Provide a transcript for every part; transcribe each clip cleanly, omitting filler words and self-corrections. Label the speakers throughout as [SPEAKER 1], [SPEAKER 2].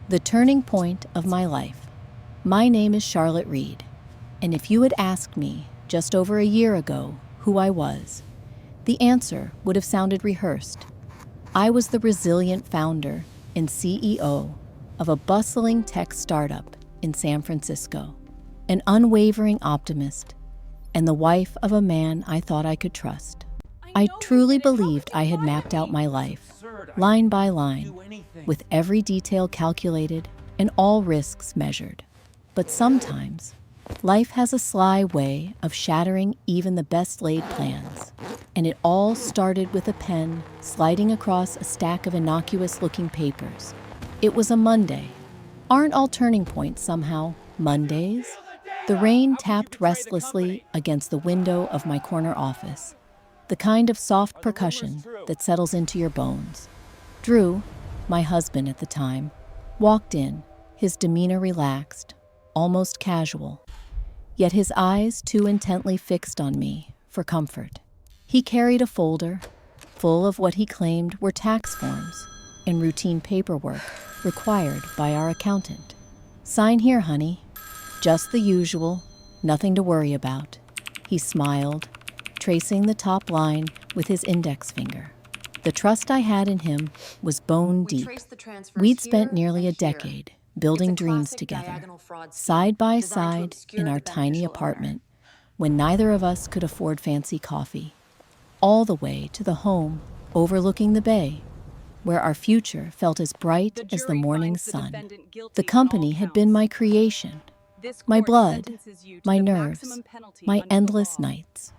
[SPEAKER 1] The turning point of my life. My name is Charlotte Reed, and if you had asked me just over a year ago who I was, the answer would have sounded rehearsed. I was the resilient founder and CEO of a bustling tech startup in San Francisco, an unwavering optimist, and the wife of a man I thought I could trust. I truly believed I had mapped out my life, line by line, with every detail calculated and all risks measured. But sometimes, life has a sly way of shattering even the best laid plans. And it all started with a pen sliding across a stack of innocuous-looking papers. It was a Monday. Aren't all turning points somehow Mondays? The rain tapped restlessly against the window of my corner office, the kind of soft percussion that settles into your bones. Drew, my husband at the time, walked in, his demeanor relaxed, almost casual, yet his eyes too intently fixed on me for comfort. He carried a folder full of what he claimed were tax forms and routine paperwork required by our accountant. "Sign here, honey. Just the usual, nothing to worry about." He smiled, tracing the top line with his index finger. The trust I had in him was bone deep. We'd spent nearly a decade building dreams together, side by side in our tiny apartment, when neither of us could afford fancy coffee, all the way to the home overlooking the bay, where our future felt as bright as the morning sun. The company had been my creation, my blood, my nerves, my endless nights.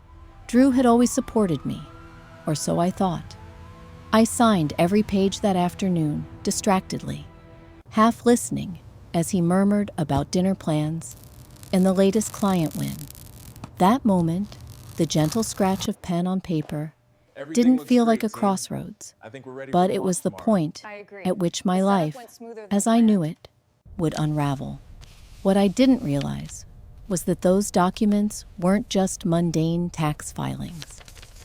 [SPEAKER 1] Drew had always supported me, or so I thought. I signed every page that afternoon, distractedly, half listening as he murmured about dinner plans and the latest client win. That moment, the gentle scratch of pen on paper, didn't feel like a crossroads, but it was the point at which my life, as I knew it, would unravel. What I didn't realize was that those documents weren't just mundane tax filings.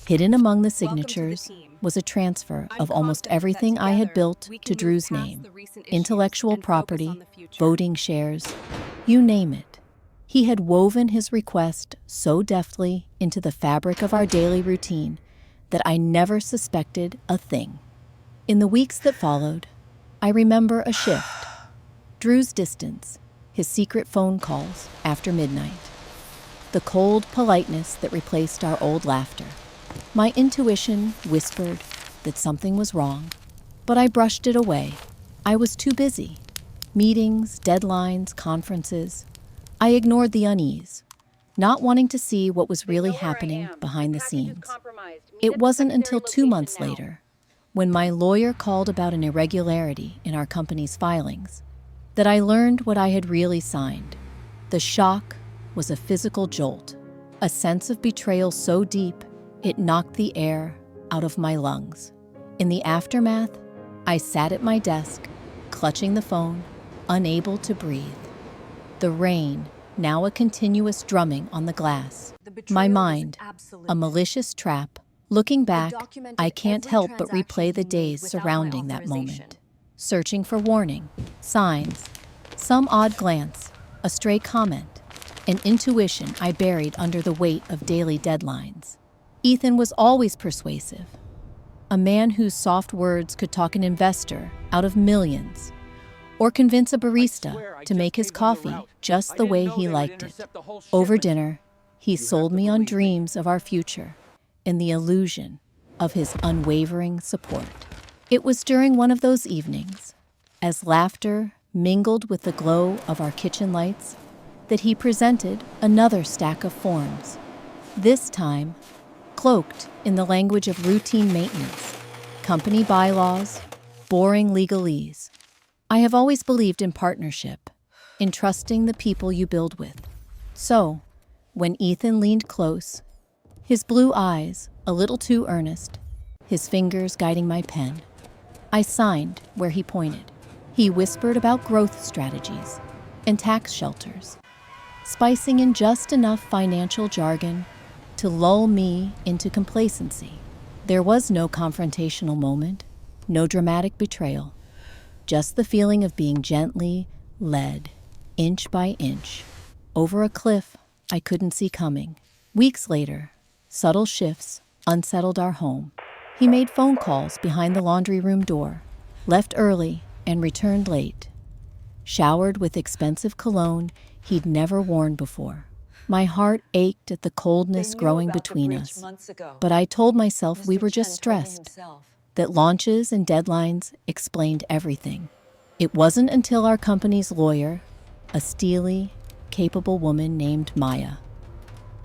[SPEAKER 1] Hidden among the signatures was a transfer of almost everything I had built to Drew's name: intellectual property, voting shares, you name it. He had woven his request so deftly into the fabric of our daily routine that I never suspected a thing. In the weeks that followed, I remember a shift. Drew's distance, his secret phone calls after midnight, the cold politeness that replaced our old laughter. My intuition whispered that something was wrong, but I brushed it away. I was too busy. Meetings, deadlines, conferences. I ignored the unease, not wanting to see what was really happening behind the scenes. It wasn't until 2 months later, when my lawyer called about an irregularity in our company's filings, that I learned what I had really signed. The shock was a physical jolt, a sense of betrayal so deep it knocked the air out of my lungs. In the aftermath, I sat at my desk, clutching the phone, unable to breathe. The rain, now a continuous drumming on the glass. My mind, a malicious trap. Looking back, I can't help but replay the days surrounding that moment, searching for warning, signs, some odd glance, a stray comment, an intuition I buried under the weight of daily deadlines. Ethan was always persuasive, a man whose soft words could talk an investor out of millions, or convince a barista to make his coffee just the way he liked it. Over dinner, he sold me on dreams of our future and the illusion of his unwavering support. It was during one of those evenings, as laughter mingled with the glow of our kitchen lights, that he presented another stack of forms, this time cloaked in the language of routine maintenance, company bylaws, boring legalese. I have always believed in partnership, in trusting the people you build with. So, when Ethan leaned close, his blue eyes a little too earnest, his fingers guiding my pen, I signed where he pointed. He whispered about growth strategies and tax shelters, spicing in just enough financial jargon to lull me into complacency. There was no confrontational moment, no dramatic betrayal, just the feeling of being gently led, inch by inch, over a cliff I couldn't see coming. Weeks later, subtle shifts unsettled our home. He made phone calls behind the laundry room door, left early and returned late, showered with expensive cologne he'd never worn before. My heart ached at the coldness growing between us, but I told myself we were just stressed, that launches and deadlines explained everything. It wasn't until our company's lawyer, a steely, capable woman named Maya,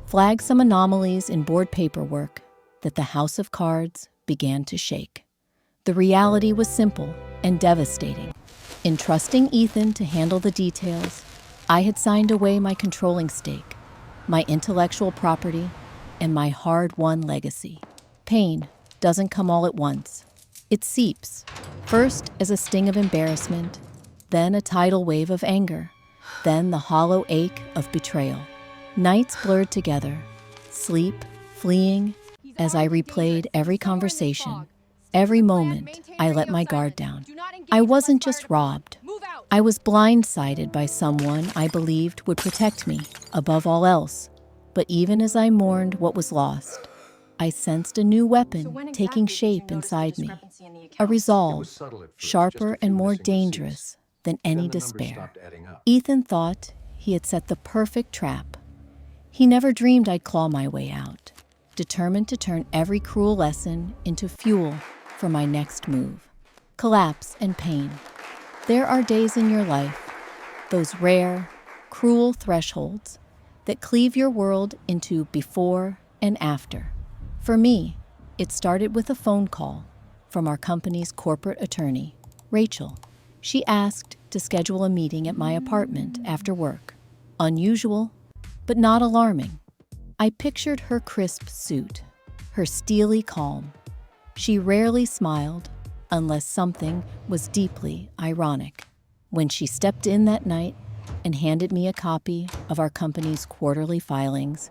[SPEAKER 1] flagged some anomalies in board paperwork that the house of cards began to shake. The reality was simple and devastating. In trusting Ethan to handle the details, I had signed away my controlling stake, my intellectual property, and my hard-won legacy. Pain doesn't come all at once. It seeps, first as a sting of embarrassment, then a tidal wave of anger, then the hollow ache of betrayal. Nights blurred together, sleep fleeing as I replayed every conversation, every moment I let my guard down. I wasn't just robbed. I was blindsided by someone I believed would protect me above all else. But even as I mourned what was lost, I sensed a new weapon taking shape inside me, a resolve sharper and more dangerous than any despair. Ethan thought he had set the perfect trap. He never dreamed I'd claw my way out, determined to turn every cruel lesson into fuel for my next move. Collapse and pain. There are days in your life, those rare, cruel thresholds that cleave your world into before and after. For me, it started with a phone call from our company's corporate attorney, Rachel. She asked to schedule a meeting at my apartment after work. Unusual, but not alarming. I pictured her crisp suit, her steely calm. She rarely smiled, unless something was deeply ironic. When she stepped in that night and handed me a copy of our company's quarterly filings,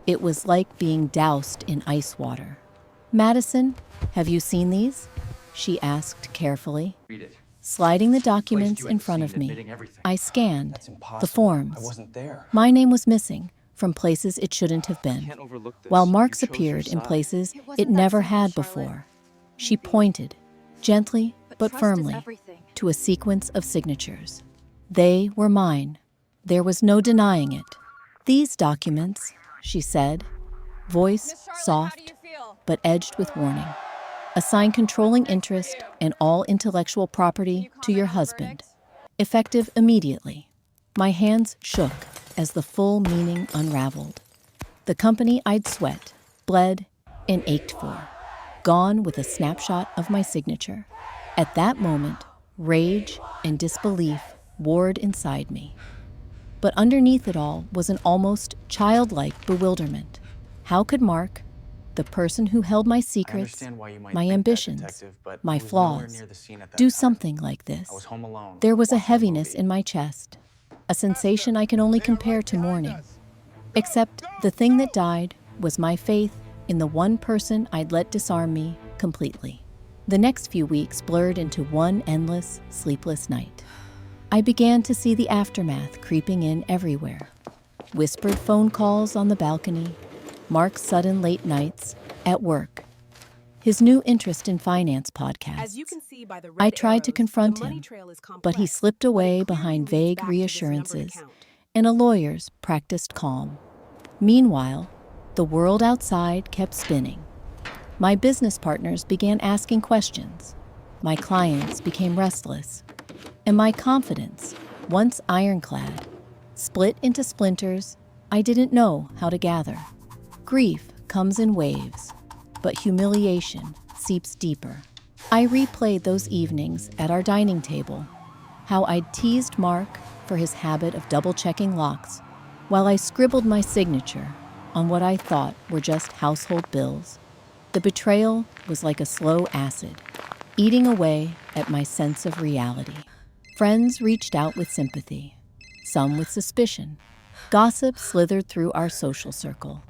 [SPEAKER 1] it was like being doused in ice water. "Madison, have you seen these?" she asked carefully.
[SPEAKER 2] Read it.
[SPEAKER 1] Sliding the documents in front of me, I scanned the forms. My name was missing from places it shouldn't have been, while marks appeared in places it never had before. She pointed, gently but firmly, to a sequence of signatures. They were mine. There was no denying it. "These documents," she said, voice soft but edged with warning, "assign controlling interest and all intellectual property to your husband, effective immediately." My hands shook as the full meaning unraveled. The company I'd sweat, bled, and ached for, gone with a snapshot of my signature. At that moment, rage and disbelief warred inside me. But underneath it all was an almost childlike bewilderment. How could Mark, the person who held my secrets, my ambitions, my flaws, do something like this? There was a heaviness in my chest, a sensation I can only compare to mourning. Except the thing that died was my faith in the one person I'd let disarm me completely. The next few weeks blurred into one endless, sleepless night. I began to see the aftermath creeping in everywhere. Whispered phone calls on the balcony, Mark's sudden late nights at work, his new interest in finance podcasts. I tried to confront him, but he slipped away behind vague reassurances and a lawyer's practiced calm. Meanwhile, the world outside kept spinning. My business partners began asking questions. My clients became restless. And my confidence, once ironclad, split into splinters I didn't know how to gather. Grief comes in waves, but humiliation seeps deeper. I replayed those evenings at our dining table, how I'd teased Mark for his habit of double-checking locks, while I scribbled my signature on what I thought were just household bills. The betrayal was like a slow acid, eating away at my sense of reality. Friends reached out with sympathy, some with suspicion. Gossip slithered through our social circle.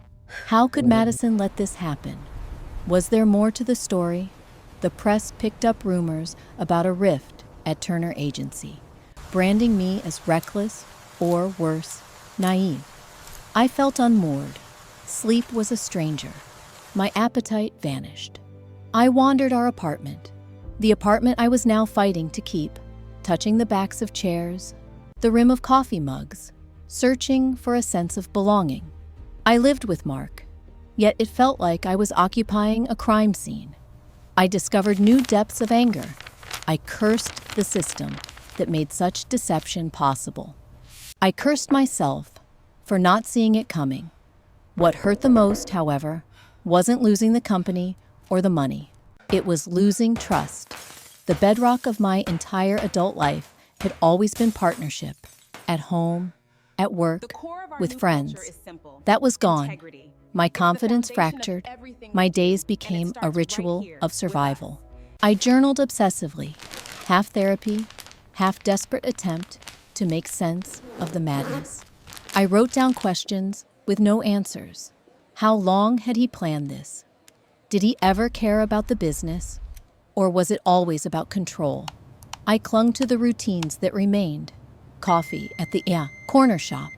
[SPEAKER 1] How could Madison let this happen? Was there more to the story? The press picked up rumors about a rift at Turner Agency, branding me as reckless or, worse, naive. I felt unmoored. Sleep was a stranger. My appetite vanished. I wandered our apartment, the apartment I was now fighting to keep, touching the backs of chairs, the rim of coffee mugs, searching for a sense of belonging. I lived with Mark, yet it felt like I was occupying a crime scene. I discovered new depths of anger. I cursed the system that made such deception possible. I cursed myself for not seeing it coming. What hurt the most, however, wasn't losing the company or the money. It was losing trust. The bedrock of my entire adult life had always been partnership, at home, at work, with friends. That was gone. My confidence fractured. My days became a ritual of survival. I journaled obsessively, half therapy, half desperate attempt to make sense of the madness. I wrote down questions with no answers. How long had he planned this? Did he ever care about the business? Or was it always about control? I clung to the routines that remained. Coffee at the corner shop,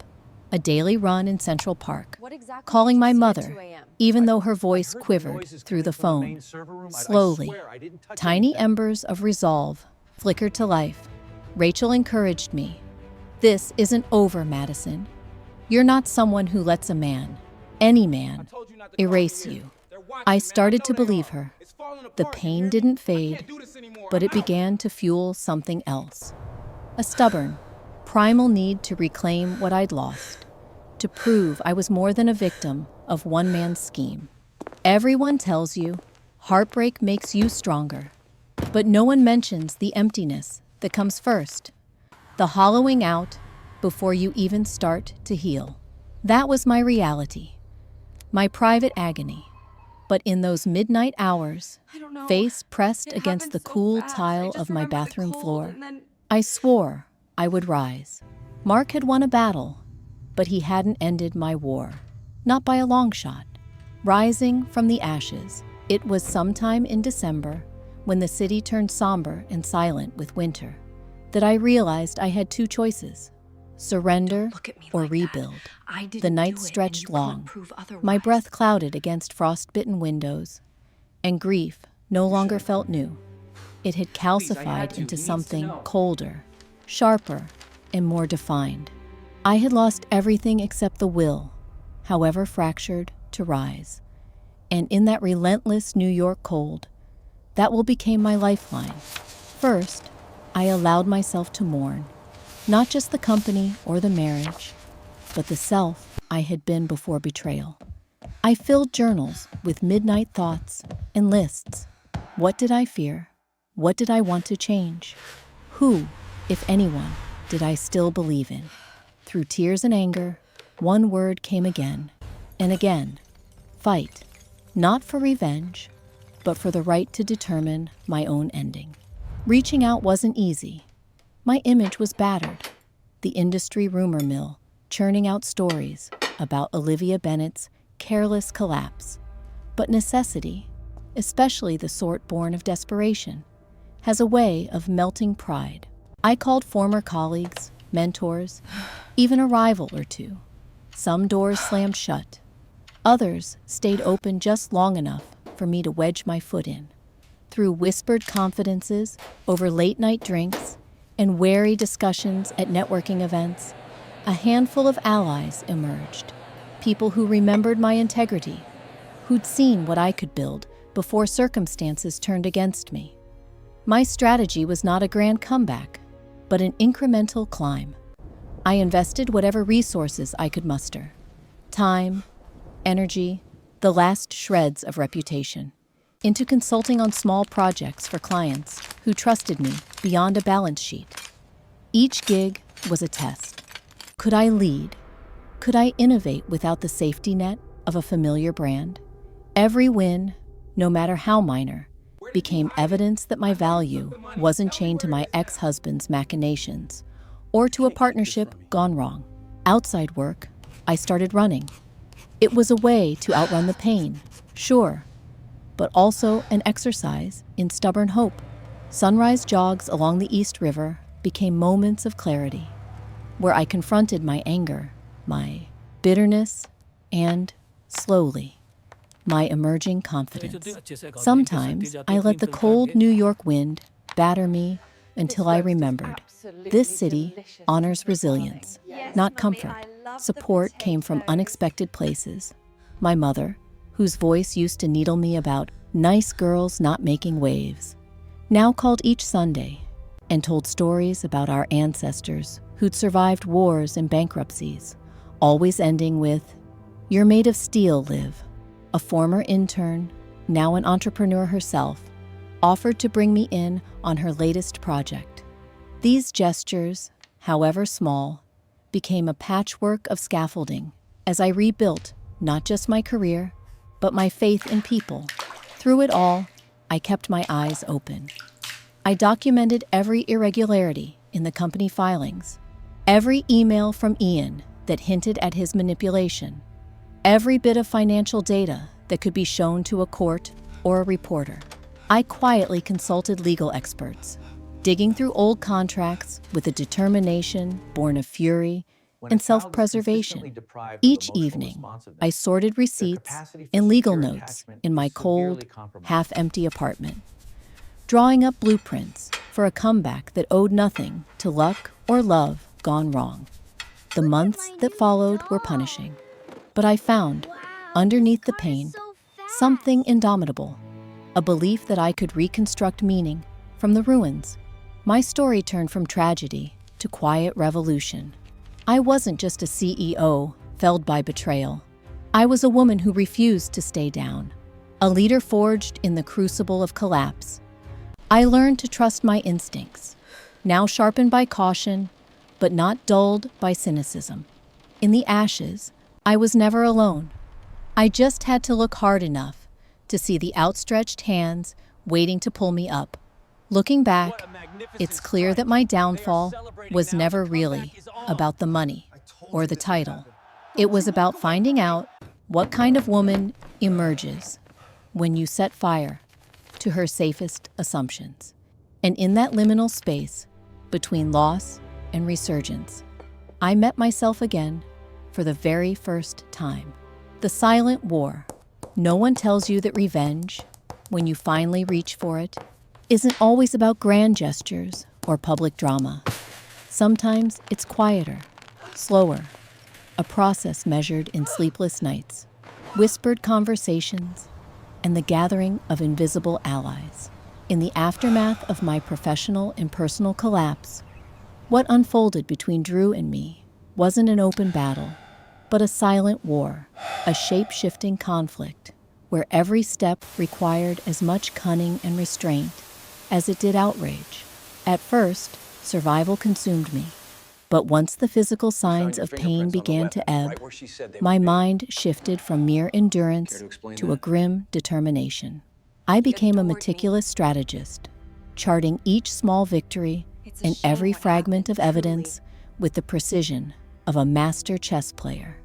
[SPEAKER 1] a daily run in Central Park, calling my mother, even though her voice quivered through the phone. Slowly, tiny embers of resolve flickered to life. Rachel encouraged me. This isn't over, Madison. You're not someone who lets a man, any man, erase you. I started to believe her. The pain didn't fade, but it began to fuel something else. A stubborn, primal need to reclaim what I'd lost, to prove I was more than a victim of one man's scheme. Everyone tells you heartbreak makes you stronger, but no one mentions the emptiness that comes first, the hollowing out before you even start to heal. That was my reality, my private agony. But in those midnight hours, face pressed against the cool tile of my bathroom floor, I swore I would rise. Mark had won a battle, but he hadn't ended my war. Not by a long shot. Rising from the ashes, it was sometime in December, when the city turned somber and silent with winter, that I realized I had two choices: surrender or rebuild. The night stretched long. My breath clouded against frostbitten windows, and grief no longer felt new. It had calcified into something colder, sharper, and more defined. I had lost everything except the will, however fractured, to rise. And in that relentless New York cold, that will become my lifeline. First, I allowed myself to mourn, not just the company or the marriage, but the self I had been before betrayal. I filled journals with midnight thoughts and lists. What did I fear? What did I want to change? Who, if anyone, did I still believe in? Through tears and anger, one word came again and again: fight. Not for revenge, but for the right to determine my own ending. Reaching out wasn't easy. My image was battered. The industry rumor mill churning out stories about Olivia Bennet's careless collapse. But necessity, especially the sort born of desperation, has a way of melting pride. I called former colleagues, mentors, even a rival or two. Some doors slammed shut. Others stayed open just long enough for me to wedge my foot in. Through whispered confidences over late-night drinks and wary discussions at networking events, a handful of allies emerged. People who remembered my integrity, who'd seen what I could build before circumstances turned against me. My strategy was not a grand comeback, but an incremental climb. I invested whatever resources I could muster: time, energy, the last shreds of reputation, into consulting on small projects for clients who trusted me beyond a balance sheet. Each gig was a test. Could I lead? Could I innovate without the safety net of a familiar brand? Every win, no matter how minor, became evidence that my value wasn't chained to my ex-husband's machinations or to a partnership gone wrong. Outside work, I started running. It was a way to outrun the pain, sure, but also an exercise in stubborn hope. Sunrise jogs along the East River became moments of clarity, where I confronted my anger, my bitterness, and, slowly, my emerging confidence. Sometimes I let the cold New York wind batter me until I remembered. This city honors resilience, not comfort. Support came from unexpected places. My mother, whose voice used to needle me about nice girls not making waves, now called each Sunday and told stories about our ancestors who'd survived wars and bankruptcies, always ending with, "You're made of steel, Liv." A former intern, now an entrepreneur herself, offered to bring me in on her latest project. These gestures, however small, became a patchwork of scaffolding as I rebuilt not just my career, but my faith in people. Through it all, I kept my eyes open. I documented every irregularity in the company filings, every email from Ian that hinted at his manipulation, every bit of financial data that could be shown to a court or a reporter. I quietly consulted legal experts, digging through old contracts with a determination born of fury and self-preservation. Each evening, I sorted receipts and legal notes in my cold, half-empty apartment, drawing up blueprints for a comeback that owed nothing to luck or love gone wrong. The months that followed were punishing, but I found, underneath the pain, something indomitable, a belief that I could reconstruct meaning from the ruins. My story turned from tragedy to quiet revolution. I wasn't just a CEO felled by betrayal. I was a woman who refused to stay down, a leader forged in the crucible of collapse. I learned to trust my instincts, now sharpened by caution, but not dulled by cynicism. In the ashes, I was never alone. I just had to look hard enough to see the outstretched hands waiting to pull me up. Looking back, it's clear that my downfall was never really about the money or the title. It was about finding out what kind of woman emerges when you set fire to her safest assumptions. And in that liminal space between loss and resurgence, I met myself again for the very first time. The silent war. No one tells you that revenge, when you finally reach for it, isn't always about grand gestures or public drama. Sometimes it's quieter, slower, a process measured in sleepless nights, whispered conversations, and the gathering of invisible allies. In the aftermath of my professional and personal collapse, what unfolded between Drew and me wasn't an open battle, but a silent war, a shape-shifting conflict where every step required as much cunning and restraint as it did outrage. At first, survival consumed me, but once the physical signs of pain began to ebb, my mind shifted from mere endurance to a grim determination. I became a meticulous strategist, charting each small victory and every fragment of evidence with the precision of a master chess player.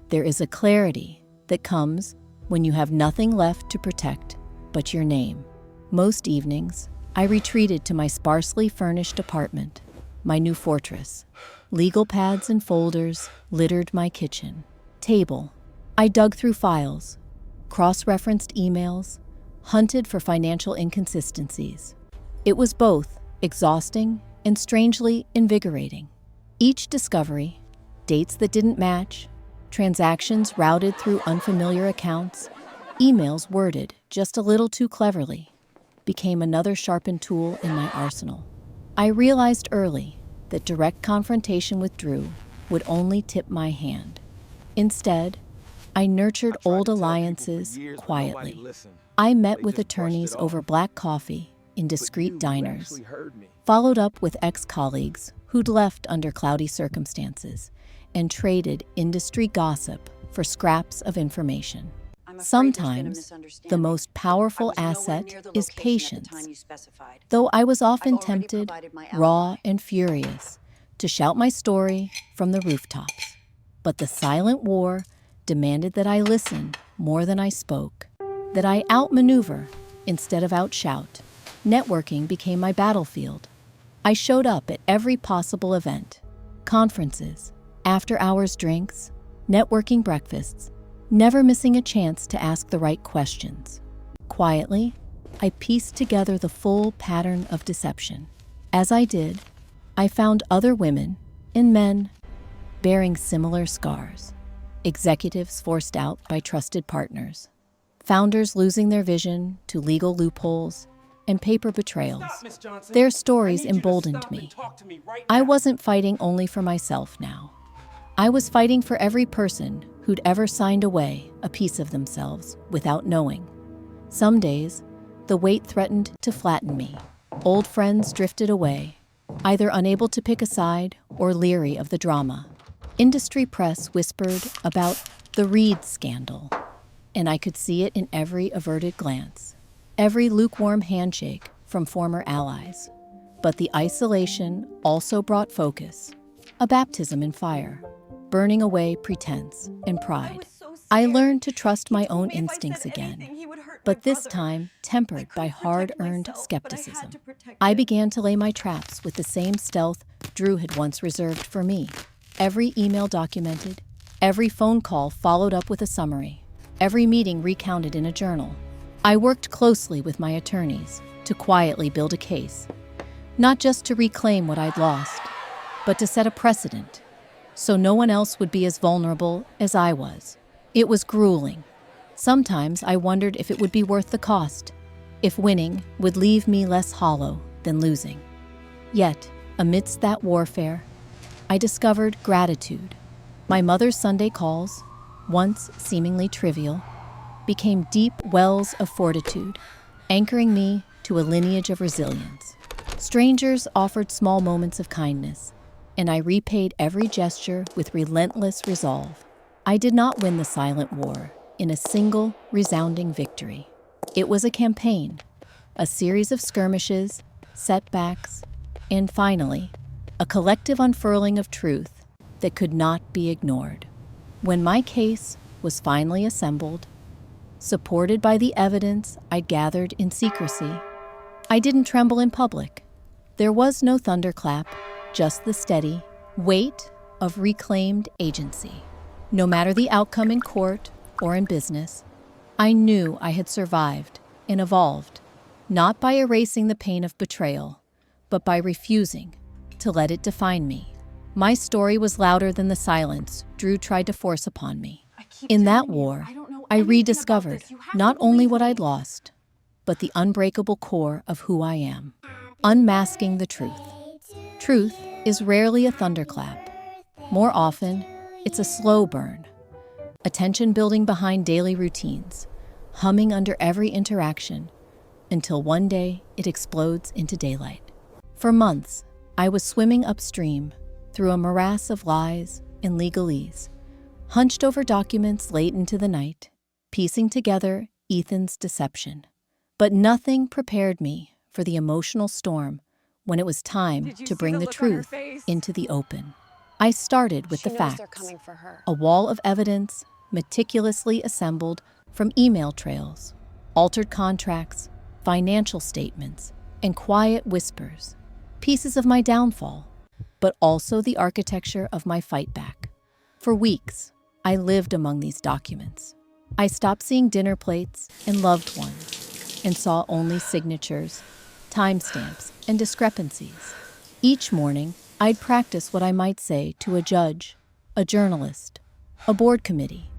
[SPEAKER 1] There is a clarity that comes when you have nothing left to protect but your name. Most evenings, I retreated to my sparsely furnished apartment, my new fortress. Legal pads and folders littered my kitchen table. I dug through files, cross-referenced emails, hunted for financial inconsistencies. It was both exhausting and strangely invigorating. Each discovery, dates that didn't match, transactions routed through unfamiliar accounts, emails worded just a little too cleverly, became another sharpened tool in my arsenal. I realized early that direct confrontation with Drew would only tip my hand. Instead, I nurtured old alliances quietly. I met with attorneys over black coffee in discreet diners, followed up with ex-colleagues who'd left under cloudy circumstances, and traded industry gossip for scraps of information. Sometimes, the most powerful asset is patience. Though I was often tempted, raw and furious, to shout my story from the rooftops. But the silent war demanded that I listen more than I spoke, that I outmaneuver instead of outshout. Networking became my battlefield. I showed up at every possible event, conferences, after-hours drinks, networking breakfasts, never missing a chance to ask the right questions. Quietly, I pieced together the full pattern of deception. As I did, I found other women and men bearing similar scars. Executives forced out by trusted partners, founders losing their vision to legal loopholes and paper betrayals. Their stories emboldened me. I wasn't fighting only for myself now. I was fighting for every person who'd ever signed away a piece of themselves without knowing. Some days, the weight threatened to flatten me. Old friends drifted away, either unable to pick a side or leery of the drama. Industry press whispered about the Reed scandal, and I could see it in every averted glance, every lukewarm handshake from former allies. But the isolation also brought focus, a baptism in fire, burning away pretense and pride. I learned to trust my own instincts again, but this time tempered by hard-earned skepticism. I began to lay my traps with the same stealth Drew had once reserved for me. Every email documented, every phone call followed up with a summary, every meeting recounted in a journal. I worked closely with my attorneys to quietly build a case, not just to reclaim what I'd lost, but to set a precedent, so no one else would be as vulnerable as I was. It was grueling. Sometimes I wondered if it would be worth the cost, if winning would leave me less hollow than losing. Yet, amidst that warfare, I discovered gratitude. My mother's Sunday calls, once seemingly trivial, became deep wells of fortitude, anchoring me to a lineage of resilience. Strangers offered small moments of kindness, and I repaid every gesture with relentless resolve. I did not win the silent war in a single resounding victory. It was a campaign, a series of skirmishes, setbacks, and finally, a collective unfurling of truth that could not be ignored. When my case was finally assembled, supported by the evidence I'd gathered in secrecy, I didn't tremble in public. There was no thunderclap, just the steady weight of reclaimed agency. No matter the outcome in court or in business, I knew I had survived and evolved, not by erasing the pain of betrayal, but by refusing to let it define me. My story was louder than the silence Drew tried to force upon me. In that war, I rediscovered not only what I'd lost, but the unbreakable core of who I am. Unmasking the truth. Truth is rarely a thunderclap. More often, it's a slow burn, a tension building behind daily routines, humming under every interaction, until one day it explodes into daylight. For months, I was swimming upstream through a morass of lies and legalese, hunched over documents late into the night, piecing together Ethan's deception. But nothing prepared me for the emotional storm when it was time to bring the truth into the open. I started with the facts, a wall of evidence meticulously assembled from email trails, altered contracts, financial statements, and quiet whispers, pieces of my downfall, but also the architecture of my fight back. For weeks, I lived among these documents. I stopped seeing dinner plates and loved ones, and saw only signatures, timestamps, and discrepancies. Each morning, I'd practice what I might say to a judge, a journalist, a board committee,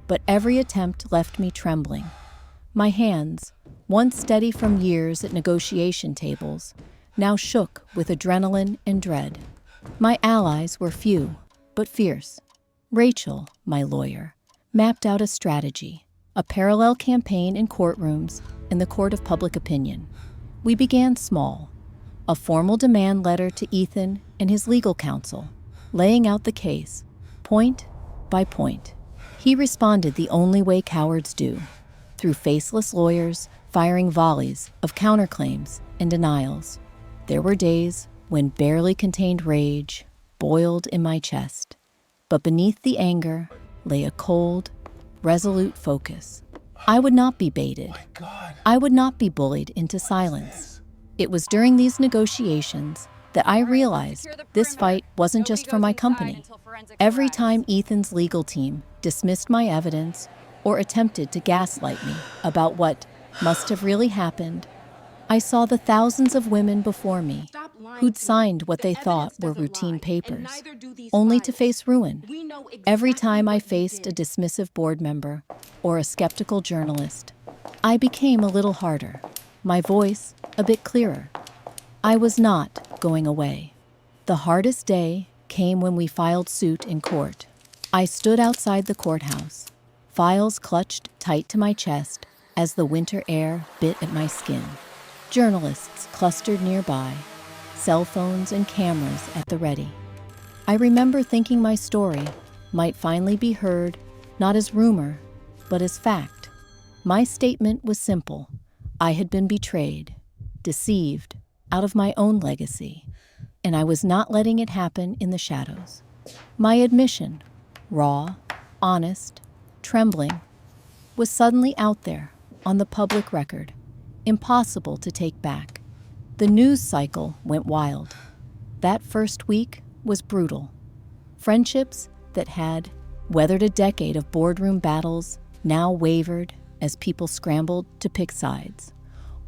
[SPEAKER 1] but every attempt left me trembling. My hands, once steady from years at negotiation tables, now shook with adrenaline and dread. My allies were few, but fierce. Rachel, my lawyer, mapped out a strategy, a parallel campaign in courtrooms and the court of public opinion. We began small, a formal demand letter to Ethan and his legal counsel, laying out the case, point by point. He responded the only way cowards do, through faceless lawyers firing volleys of counterclaims and denials. There were days when barely contained rage boiled in my chest, but beneath the anger lay a cold, resolute focus. I would not be baited. I would not be bullied into silence. It was during these negotiations that I realized this fight wasn't just for my company. Every time Ethan's legal team dismissed my evidence or attempted to gaslight me about what must have really happened, I saw the thousands of women before me who'd signed what they thought were routine papers, only to face ruin. Every time I faced a dismissive board member or a skeptical journalist, I became a little harder, my voice a bit clearer. I was not going away. The hardest day came when we filed suit in court. I stood outside the courthouse, files clutched tight to my chest as the winter air bit at my skin. Journalists clustered nearby, cell phones and cameras at the ready. I remember thinking my story might finally be heard, not as rumor, but as fact. My statement was simple. I had been betrayed, deceived, out of my own legacy, and I was not letting it happen in the shadows. My admission, raw, honest, trembling, was suddenly out there on the public record, impossible to take back. The news cycle went wild. That first week was brutal. Friendships that had weathered a decade of boardroom battles now wavered as people scrambled to pick sides,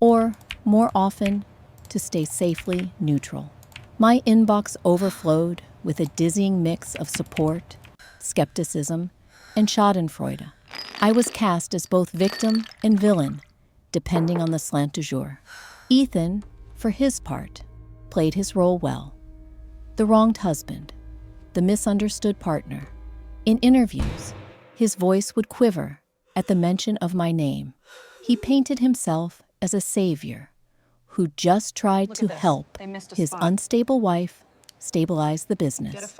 [SPEAKER 1] or, more often, to stay safely neutral. My inbox overflowed with a dizzying mix of support, skepticism, and schadenfreude. I was cast as both victim and villain, depending on the slant du jour. Ethan, for his part, played his role well. The wronged husband, the misunderstood partner. In interviews, his voice would quiver at the mention of my name. He painted himself as a savior who just tried to help his unstable wife stabilize the business.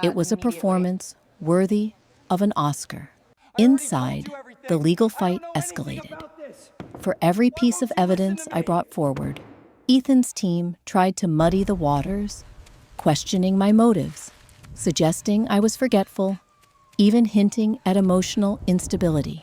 [SPEAKER 1] It was a performance worthy of an Oscar. Inside, the legal fight escalated. For every piece of evidence I brought forward, Ethan's team tried to muddy the waters, questioning my motives, suggesting I was forgetful, even hinting at emotional instability.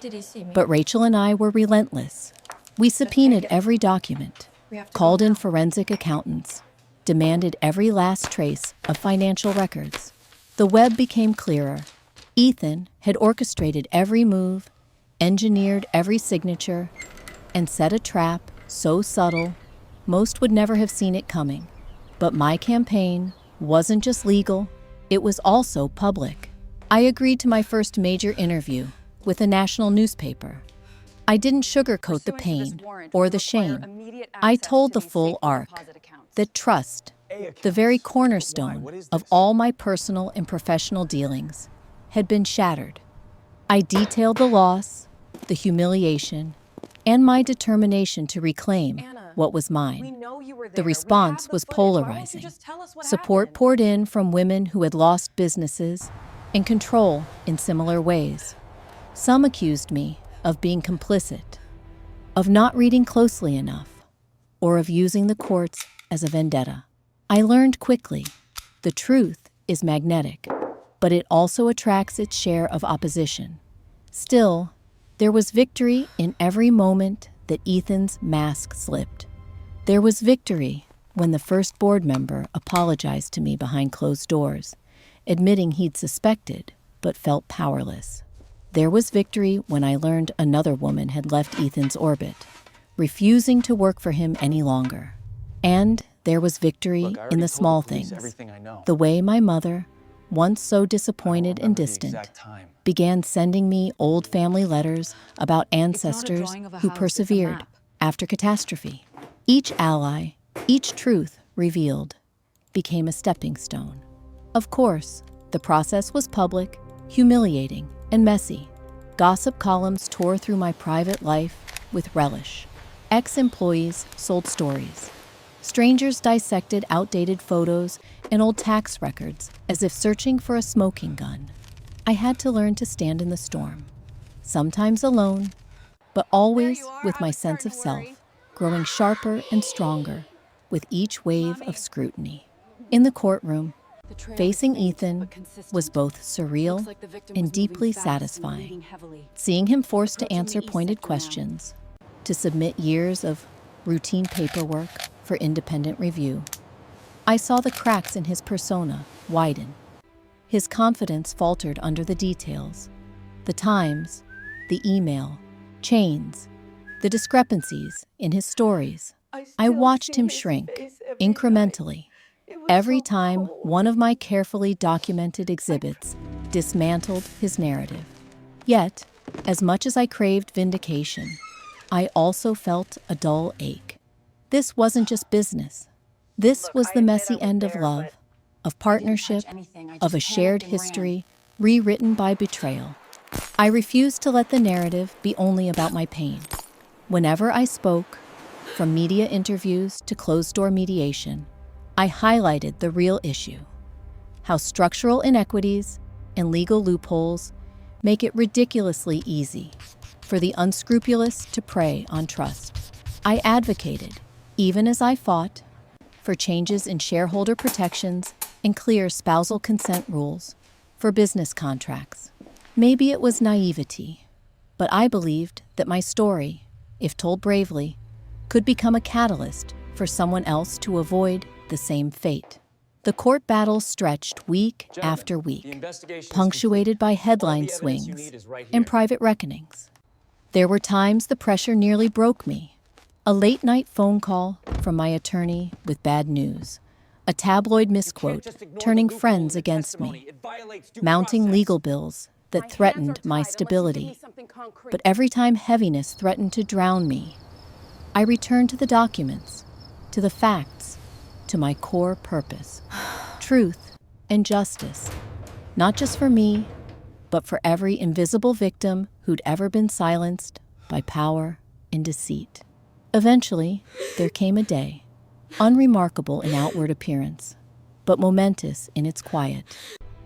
[SPEAKER 1] But Rachel and I were relentless. We subpoenaed every document, called in forensic accountants, demanded every last trace of financial records. The web became clearer. Ethan had orchestrated every move, engineered every signature, and set a trap so subtle most would never have seen it coming. But my campaign wasn't just legal, it was also public. I agreed to my first major interview with a national newspaper. I didn't sugarcoat the pain or the shame. I told the full arc, that trust, the very cornerstone of all my personal and professional dealings, had been shattered. I detailed the loss, the humiliation, and my determination to reclaim what was mine. The response was polarizing. Support poured in from women who had lost businesses and control in similar ways. Some accused me of being complicit, of not reading closely enough, or of using the courts as a vendetta. I learned quickly, the truth is magnetic, but it also attracts its share of opposition. Still, there was victory in every moment that Ethan's mask slipped. There was victory when the first board member apologized to me behind closed doors, admitting he'd suspected but felt powerless. There was victory when I learned another woman had left Ethan's orbit, refusing to work for him any longer. And there was victory in the small things. The way my mother, once so disappointed and distant, began sending me old family letters about ancestors who persevered after catastrophe. Each ally, each truth revealed, became a stepping stone. Of course, the process was public, humiliating, and messy. Gossip columns tore through my private life with relish. Ex-employees sold stories. Strangers dissected outdated photos and old tax records as if searching for a smoking gun. I had to learn to stand in the storm, sometimes alone, but always with my sense of self, growing sharper and stronger with each wave of scrutiny. In the courtroom, facing Ethan was both surreal and deeply satisfying. Seeing him forced to answer pointed questions, to submit years of routine paperwork, for independent review. I saw the cracks in his persona widen. His confidence faltered under the details. The times, the email, chains, the discrepancies in his stories. I watched him shrink, incrementally, every time one of my carefully documented exhibits dismantled his narrative. Yet, as much as I craved vindication, I also felt a dull ache. This wasn't just business. This was the messy end of love, of partnership, of a shared history rewritten by betrayal. I refused to let the narrative be only about my pain. Whenever I spoke, from media interviews to closed-door mediation, I highlighted the real issue: how structural inequities and legal loopholes make it ridiculously easy for the unscrupulous to prey on trust. I advocated, even as I fought, for changes in shareholder protections and clear spousal consent rules for business contracts. Maybe it was naivety, but I believed that my story, if told bravely, could become a catalyst for someone else to avoid the same fate. The court battle stretched week after week, punctuated by headline swings and private reckonings. There were times the pressure nearly broke me. A late-night phone call from my attorney with bad news, a tabloid misquote turning friends against me, mounting legal bills that threatened my stability. But every time heaviness threatened to drown me, I returned to the documents, to the facts, to my core purpose: truth and justice, not just for me, but for every invisible victim who'd ever been silenced by power and deceit. Eventually, there came a day, unremarkable in outward appearance, but momentous in its quiet,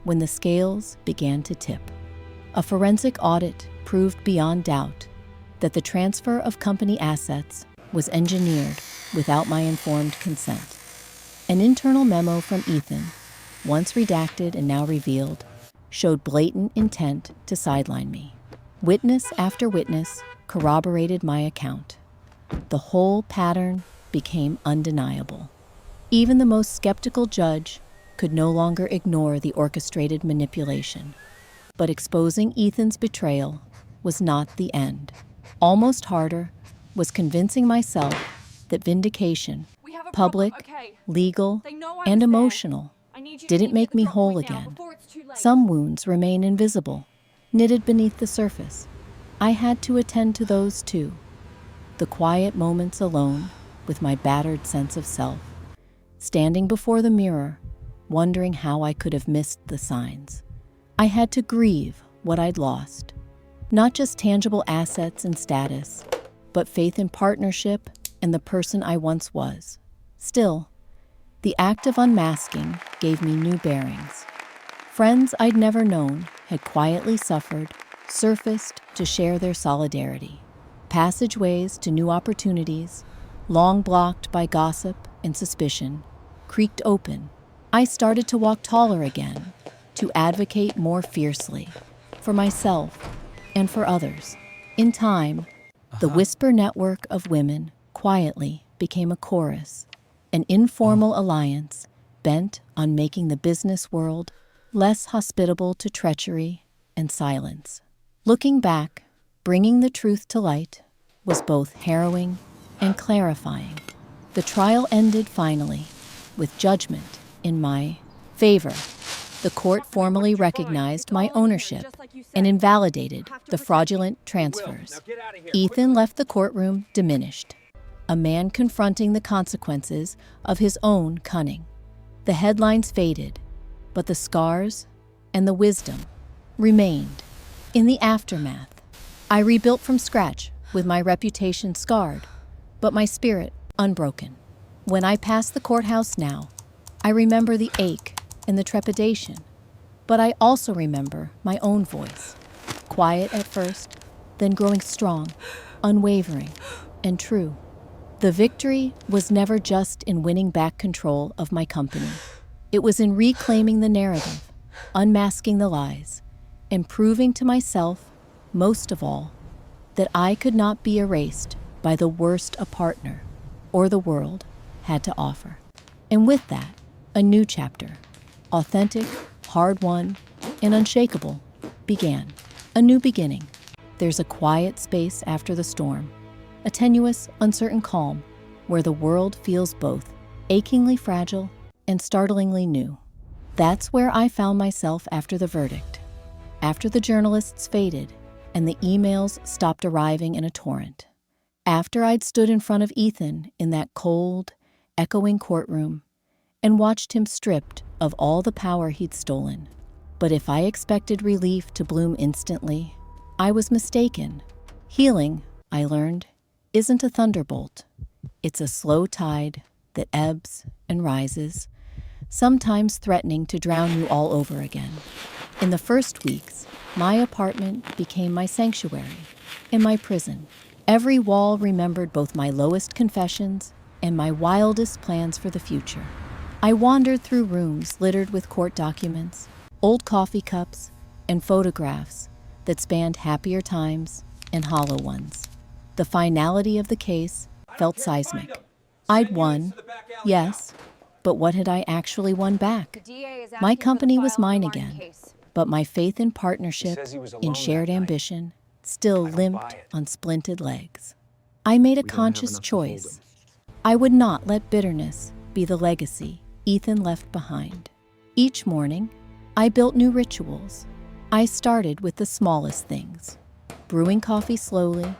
[SPEAKER 1] when the scales began to tip. A forensic audit proved beyond doubt that the transfer of company assets was engineered without my informed consent. An internal memo from Ethan, once redacted and now revealed, showed blatant intent to sideline me. Witness after witness corroborated my account. The whole pattern became undeniable. Even the most skeptical judge could no longer ignore the orchestrated manipulation. But exposing Ethan's betrayal was not the end. Almost harder was convincing myself that vindication, public, legal, and emotional, didn't make me whole again. Some wounds remain invisible, knitted beneath the surface. I had to attend to those too. The quiet moments alone with my battered sense of self, standing before the mirror, wondering how I could have missed the signs. I had to grieve what I'd lost, not just tangible assets and status, but faith in partnership and the person I once was. Still, the act of unmasking gave me new bearings. Friends I'd never known had quietly suffered, surfaced to share their solidarity. Passageways to new opportunities, long blocked by gossip and suspicion, creaked open. I started to walk taller again, to advocate more fiercely, for myself and for others. In time, the whisper network of women quietly became a chorus, an informal alliance bent on making the business world less hospitable to treachery and silence. Looking back, bringing the truth to light was both harrowing and clarifying. The trial ended finally, with judgment in my favor. The court formally recognized my ownership and invalidated the fraudulent transfers. Ethan left the courtroom diminished, a man confronting the consequences of his own cunning. The headlines faded, but the scars and the wisdom remained. In the aftermath, I rebuilt from scratch with my reputation scarred, but my spirit unbroken. When I pass the courthouse now, I remember the ache and the trepidation, but I also remember my own voice, quiet at first, then growing strong, unwavering, and true. The victory was never just in winning back control of my company. It was in reclaiming the narrative, unmasking the lies, and proving to myself, most of all, that I could not be erased by the worst a partner or the world had to offer. And with that, a new chapter, authentic, hard-won, and unshakable, began. A new beginning. There's a quiet space after the storm, a tenuous, uncertain calm, where the world feels both achingly fragile and startlingly new. That's where I found myself after the verdict, after the journalists faded and the emails stopped arriving in a torrent, after I'd stood in front of Ethan in that cold, echoing courtroom and watched him stripped of all the power he'd stolen. But if I expected relief to bloom instantly, I was mistaken. Healing, I learned, isn't a thunderbolt. It's a slow tide that ebbs and rises, sometimes threatening to drown you all over again. In the first weeks, my apartment became my sanctuary and my prison. Every wall remembered both my lowest confessions and my wildest plans for the future. I wandered through rooms littered with court documents, old coffee cups, and photographs that spanned happier times and hollow ones. The finality of the case felt seismic. I'd won, yes, but what had I actually won back? My company was mine again, but my faith in partnership, in shared ambition, still limped on splinted legs. I made a conscious choice. I would not let bitterness be the legacy Ethan left behind. Each morning, I built new rituals. I started with the smallest things, brewing coffee slowly,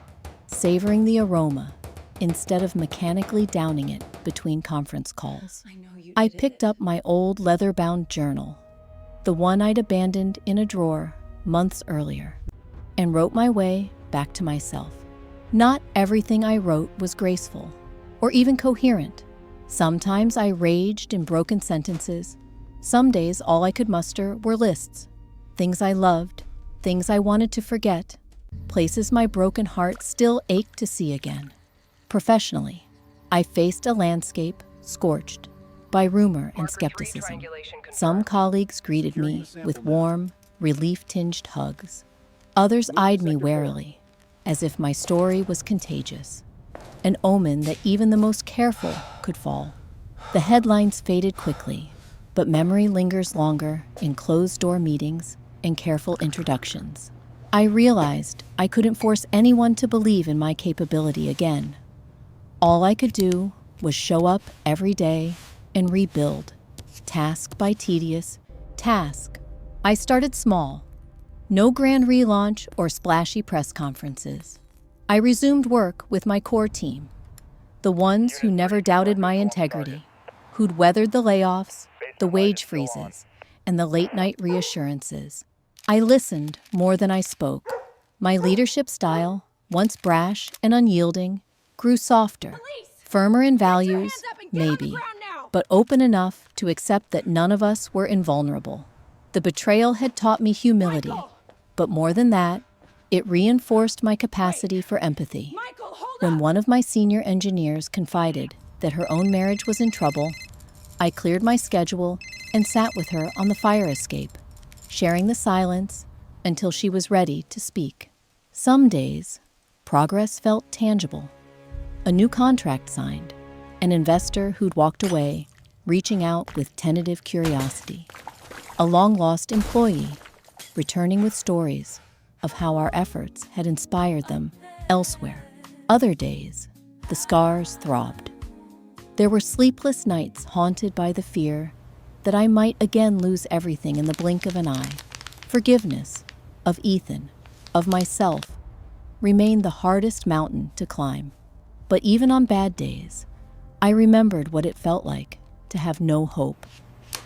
[SPEAKER 1] savoring the aroma instead of mechanically downing it between conference calls. I picked up my old leather-bound journal, the one I'd abandoned in a drawer months earlier, and wrote my way back to myself. Not everything I wrote was graceful or even coherent. Sometimes I raged in broken sentences. Some days all I could muster were lists. Things I loved, things I wanted to forget, places my broken heart still ached to see again. Professionally, I faced a landscape scorched by rumor and skepticism. Some colleagues greeted me with warm, relief-tinged hugs. Others eyed me warily, as if my story was contagious, an omen that even the most careful could fall. The headlines faded quickly, but memory lingers longer in closed-door meetings and careful introductions. I realized I couldn't force anyone to believe in my capability again. All I could do was show up every day and rebuild, task by tedious task. I started small. No grand relaunch or splashy press conferences. I resumed work with my core team, the ones who never doubted my integrity, who'd weathered the layoffs, the wage freezes, and the late-night reassurances. I listened more than I spoke. My leadership style, once brash and unyielding, grew softer, firmer in values, maybe, but open enough to accept that none of us were invulnerable. The betrayal had taught me humility, but more than that, it reinforced my capacity for empathy. When one of my senior engineers confided that her own marriage was in trouble, I cleared my schedule and sat with her on the fire escape, sharing the silence until she was ready to speak. Some days, progress felt tangible. A new contract signed, an investor who'd walked away, reaching out with tentative curiosity. A long-lost employee, returning with stories of how our efforts had inspired them elsewhere. Other days, the scars throbbed. There were sleepless nights haunted by the fear that I might again lose everything in the blink of an eye. Forgiveness of Ethan, of myself, remained the hardest mountain to climb. But even on bad days, I remembered what it felt like to have no hope,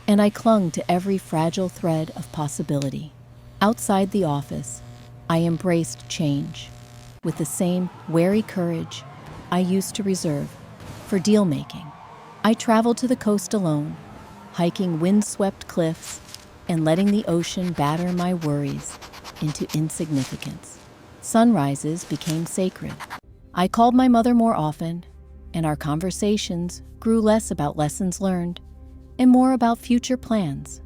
[SPEAKER 1] and I clung to every fragile thread of possibility. Outside the office, I embraced change with the same wary courage I used to reserve for deal-making. I traveled to the coast alone, hiking wind-swept cliffs and letting the ocean batter my worries into insignificance. Sunrises became sacred. I called my mother more often, and our conversations grew less about lessons learned and more about future plans,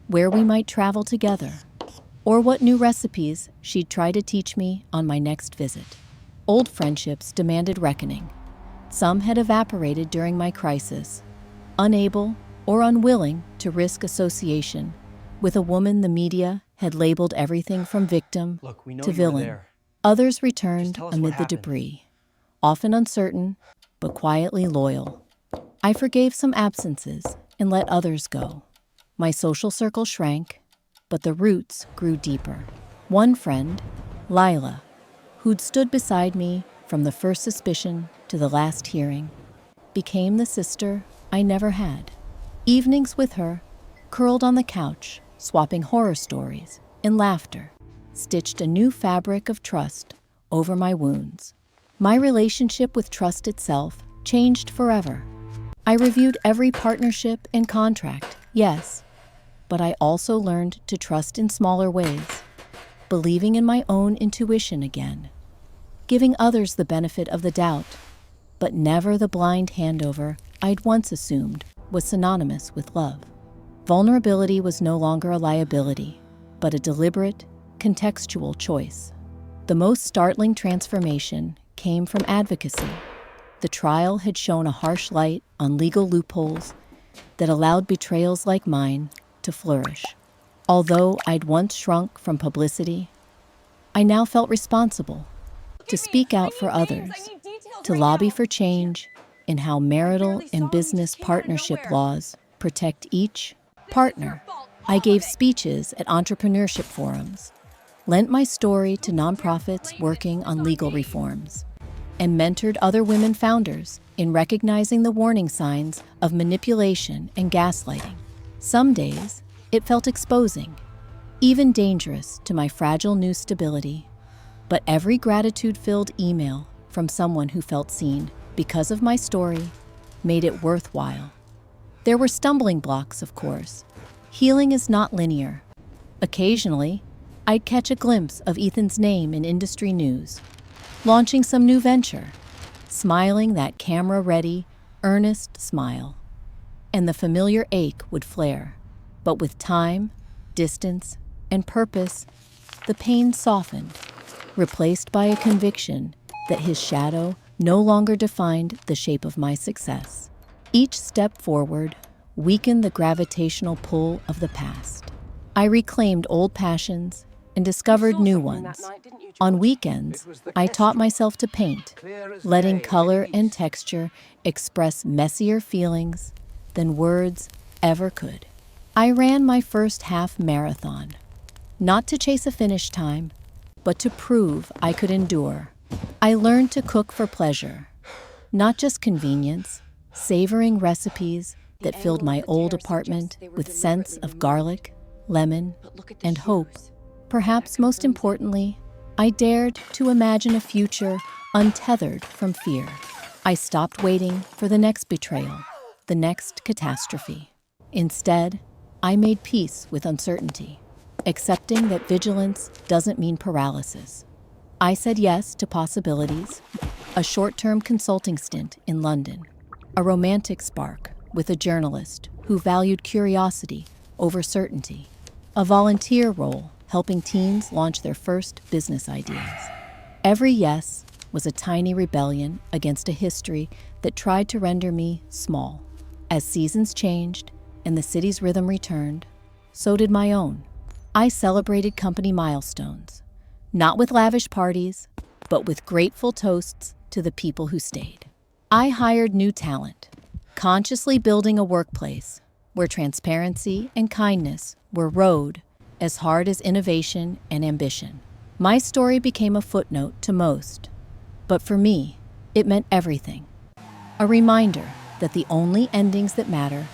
[SPEAKER 1] where we might travel together, or what new recipes she'd try to teach me on my next visit. Old friendships demanded reckoning, Some had evaporated during my crisis, unable or unwilling to risk association with a woman the media had labeled everything from victim to villain. Others returned amid the debris, often uncertain, but quietly loyal. I forgave some absences and let others go. My social circle shrank, but the roots grew deeper. One friend, Lila, who'd stood beside me from the first suspicion to the last hearing, became the sister I never had. Evenings with her, curled on the couch, swapping horror stories and laughter, stitched a new fabric of trust over my wounds. My relationship with trust itself changed forever. I reviewed every partnership and contract, yes, but I also learned to trust in smaller ways, believing in my own intuition again, giving others the benefit of the doubt, but never the blind handover I'd once assumed was synonymous with love. Vulnerability was no longer a liability, but a deliberate, contextual choice. The most startling transformation came from advocacy. The trial had shone a harsh light on legal loopholes that allowed betrayals like mine to flourish. Although I'd once shrunk from publicity, I now felt responsible to speak out for others, to lobby for change in how marital and business partnership laws protect each partner. I gave speeches at entrepreneurship forums, lent my story to nonprofits working on legal reforms, and mentored other women founders in recognizing the warning signs of manipulation and gaslighting. Some days, it felt exposing, even dangerous to my fragile new stability. But every gratitude-filled email from someone who felt seen because of my story made it worthwhile. There were stumbling blocks, of course. Healing is not linear. Occasionally, I'd catch a glimpse of Ethan's name in industry news, launching some new venture, smiling that camera-ready, earnest smile. And the familiar ache would flare. But with time, distance, and purpose, the pain softened, replaced by a conviction that his shadow no longer defined the shape of my success. Each step forward weakened the gravitational pull of the past. I reclaimed old passions and discovered new ones. On weekends, I taught myself to paint, letting color and texture express messier feelings than words ever could. I ran my first half marathon, not to chase a finish time, but to prove I could endure. I learned to cook for pleasure, not just convenience, savoring recipes that filled my old apartment with scents of garlic, lemon, and hope. Perhaps most importantly, I dared to imagine a future untethered from fear. I stopped waiting for the next betrayal, the next catastrophe. Instead, I made peace with uncertainty, accepting that vigilance doesn't mean paralysis. I said yes to possibilities, a short-term consulting stint in London, a romantic spark with a journalist who valued curiosity over certainty, a volunteer role helping teens launch their first business ideas. Every yes was a tiny rebellion against a history that tried to render me small. As seasons changed and the city's rhythm returned, so did my own. I celebrated company milestones, not with lavish parties, but with grateful toasts to the people who stayed. I hired new talent, consciously building a workplace where transparency and kindness were rode as hard as innovation and ambition. My story became a footnote to most, but for me, it meant everything. A reminder that the only endings that matter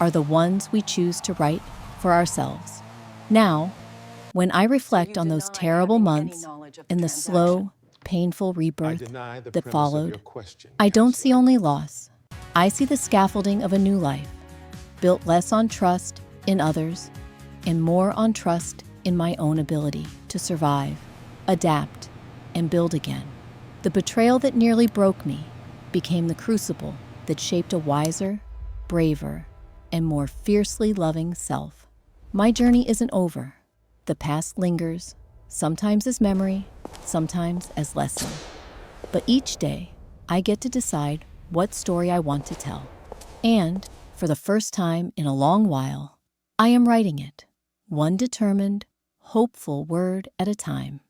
[SPEAKER 1] are the ones we choose to write for ourselves. Now, when I reflect on those terrible months and the slow, painful rebirth that followed, I don't see only loss. I see the scaffolding of a new life, built less on trust in others and more on trust in my own ability to survive, adapt, and build again. The betrayal that nearly broke me became the crucible that shaped a wiser, braver, and more fiercely loving self. My journey isn't over. The past lingers, sometimes as memory, sometimes as lesson. But each day, I get to decide what story I want to tell. And, for the first time in a long while, I am writing it, one determined, hopeful word at a time.